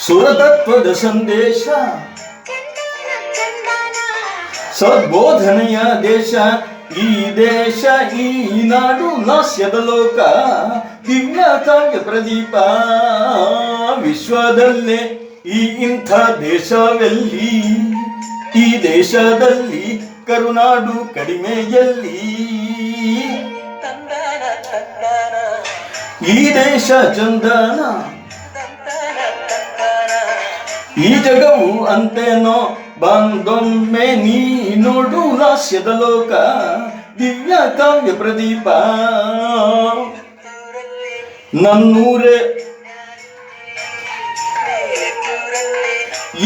ಸುರತತ್ವದ ಸಂದೇಶ, ಸದ್ಬೋಧನೆಯ ದೇಶ ಈ ದೇಶ, ಈ ನಾಡು ಲಾಸ್ಯದ ಲೋಕ, ದಿವ್ಯ ಕಾವ್ಯ ಪ್ರದೀಪ ವಿಶ್ವದಲ್ಲೇ ಈ ಇಂಥ ದೇಶವೆಲ್ಲಿ, ಈ ದೇಶದಲ್ಲಿ ಕರುನಾಡು ಕಡಿಮೆಯಲ್ಲಿ. ಈ ದೇಶ ಚಂದನ, ಈ ಜಗವು ಅಂತೇನೋ, ಬಂದೊಮ್ಮೆ ನೀ ನೋಡು ಲಾಸ್ಯದ ಲೋಕ, ದಿವ್ಯ ಕಾವ್ಯ ಪ್ರದೀಪ ನನ್ನೂರೇ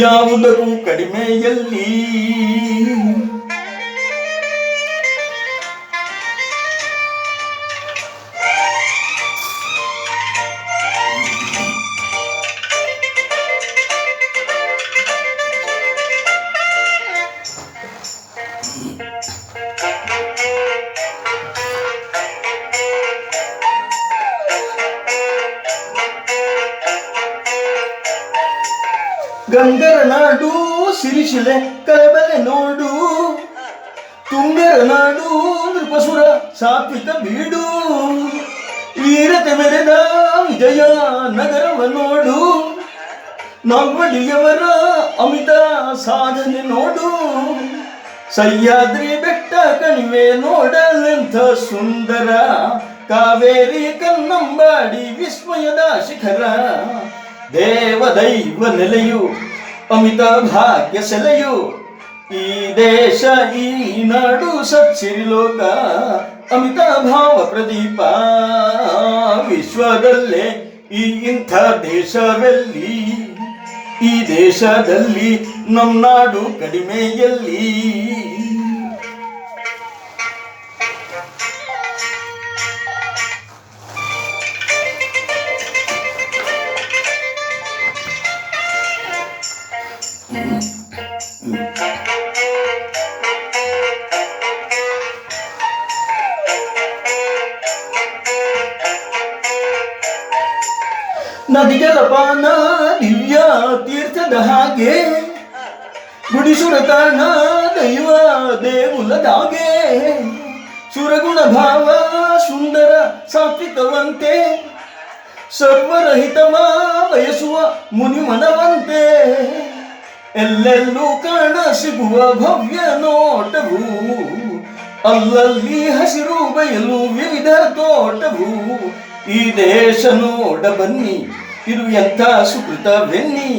ಯಾವುದಕ್ಕೂ ಕಡಿಮೆಯಲ್ಲಿ. ಗಂಗರ ನಾಡು ಸಿರಿಶಿಲೆ ಕಲೆಬಲೆ ನೋಡು, ತುಂಗರ ನಾಡು ನೃಪಸುರ ಸಾತ್ವಿಕ ಬೀಡು, ವೀರತೆ ಮೆರೆದ ವಿಜಯ ನಗರವ ನೋಡು, ನಾಲ್ವಡಿಯವರ ಅಮಿತ ಸಾಧನೆ ನೋಡು, ಸಹ್ಯಾದ್ರಿ ಬೆಟ್ಟ ಕಣಿವೆ ನೋಡಲೆಂಥ ಸುಂದರ, ಕಾವೇರಿ ಕನ್ನಂಬಾಡಿ ವಿಸ್ಮಯದ ಶಿಖರ, ದೇವ ದೈವ ನೆಲೆಯು ಅಮಿತ ಭಾಗ್ಯ ಸೆಲೆಯು, ಈ ದೇಶ ಈ ನಾಡು ಸತ್ಸಿರಿಲೋಕ, ಅಮಿತ ಭಾವ ಪ್ರದೀಪ ವಿಶ್ವದಲ್ಲೇ ಈ ಇಂಥ ದೇಶವೆಲ್ಲಿ, ಈ ದೇಶದಲ್ಲಿ ನಮ್ಮ ನಾಡು ಕಡಿಮೆಯಲ್ಲಿ. ನದಿ ಜಲಪಾನ ದಿವ್ಯ ತೀರ್ಥದ ಹಾಗೆ, ಗುಡಿಸುರತಾಣ ದೈವ ದೇಗುಲದಾಗೆ, ಸುರಗುಣ ಭಾವ ಸುಂದರ ಸಾತ್ವಿಕವಂತೆ, ಸರ್ವರಹಿತವ ಬಯಸುವ ಮುನಿಮನವಂತೆ, ಎಲ್ಲೆಲ್ಲೂ ಕಾಣ ಸಿಗುವ ಭವ್ಯ ನೋಟವು, ಅಲ್ಲಲ್ಲಿ ಹಸಿರು ಬಯಲು ವಿವಿಧ ತೋಟವು, ಈ ದೇಶ ನೋಡ ಬನ್ನಿ ಇದು ಎಂಥ ಸುಕೃತವೆನ್ನಿ,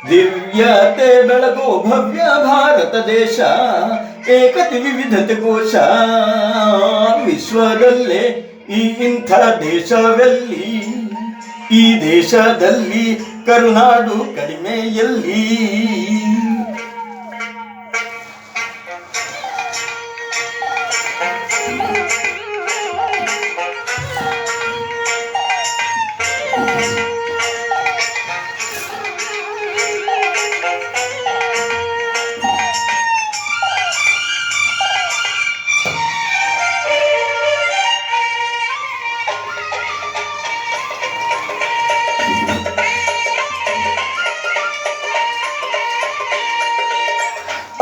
ದಿವ್ಯತೆ ಬೆಳಗೋ ಭವ್ಯ ಭಾರತ ದೇಶ, ಏಕತೆ ವಿವಿಧತೆ ಕೋಶ ವಿಶ್ವದಲ್ಲೇ ಈ ಇಂಥ ದೇಶವೆಲ್ಲಿ, ಈ ದೇಶದಲ್ಲಿ ಕರುನಾಡು ಕಡಿಮೆಯಲ್ಲಿ.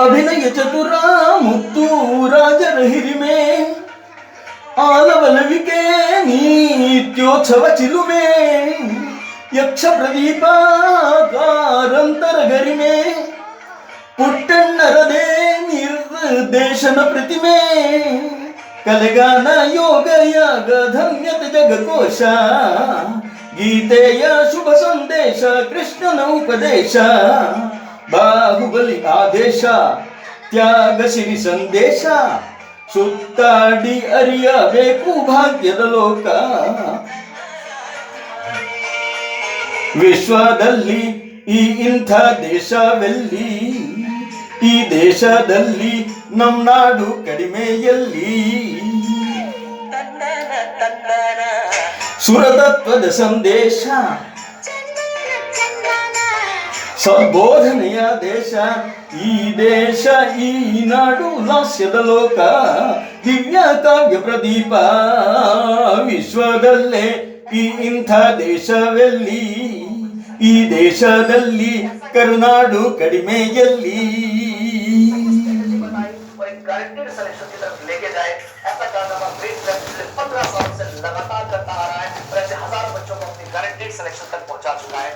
ಅಭಿನಯ ಚತುರ ಮುತ್ತು ರಾಜರ ಹಿರಿಮೆ, ಆಲವಲವಿಕೆ ನಿತ್ಯೋತ್ಸವ ಚಿಲುಮೆ, ಯಕ್ಷ ಪ್ರದೀಪ ಕಾರಂತರ ಗರಿಮೆ, ಪುಟ್ಟಣ್ಣರದೇ ನಿರ್ದೇಶನ ಪ್ರತಿಮೆ, ಕಲೆಗಾನ ಯೋಗ ಯಾಗ ಧನ್ಯತೆ ಜಗಕೋಶ, ಗೀತೆಯ ಶುಭ ಸಂದೇಶ ಕೃಷ್ಣನ ಉಪದೇಶ, ಬಾಹುಬಲಿ ಆದೇಶ ತ್ಯಾಗ ಸಿರಿ ಸಂದೇಶ, ಸುತ್ತಾಡಿ ಅರಿಯಬೇಕು ಭಾಗ್ಯದ ಲೋಕ, ವಿಶ್ವದಲ್ಲಿ ಈ ಇಂಥ ದೇಶವೆಲ್ಲಿ, ಈ ದೇಶದಲ್ಲಿ ನಮ್ಮ ನಾಡು ಕಡಿಮೆಯಲ್ಲಿ. ಸುರತತ್ವದ ಸಂದೇಶ, ಸದ್ಬೋಧನೆಯ ದೇಶ ಈ ದೇಶ, ಈ ನಾಡು ಲಾಸ್ಯದ ಲೋಕ, ದಿವ್ಯ ಕಾವ್ಯ ಪ್ರದೀಪ ವಿಶ್ವದಲ್ಲೇ ಈ ಇಂಥ ದೇಶವೆಲ್ಲಿ, ಈ ದೇಶದಲ್ಲಿ ಕರುನಾಡು ಕಡಿಮೆಯಲ್ಲಿ. गारंटेड सिलेक्शन की तरफ लेके जाए, ऐसा कारनामा ग्रेट वेस्ट पिछले 15 साल से लगातार करता आ रहा है और ऐसे हजारों बच्चों को अपनी गारंटेड सिलेक्शन तक पहुंचा चुका है।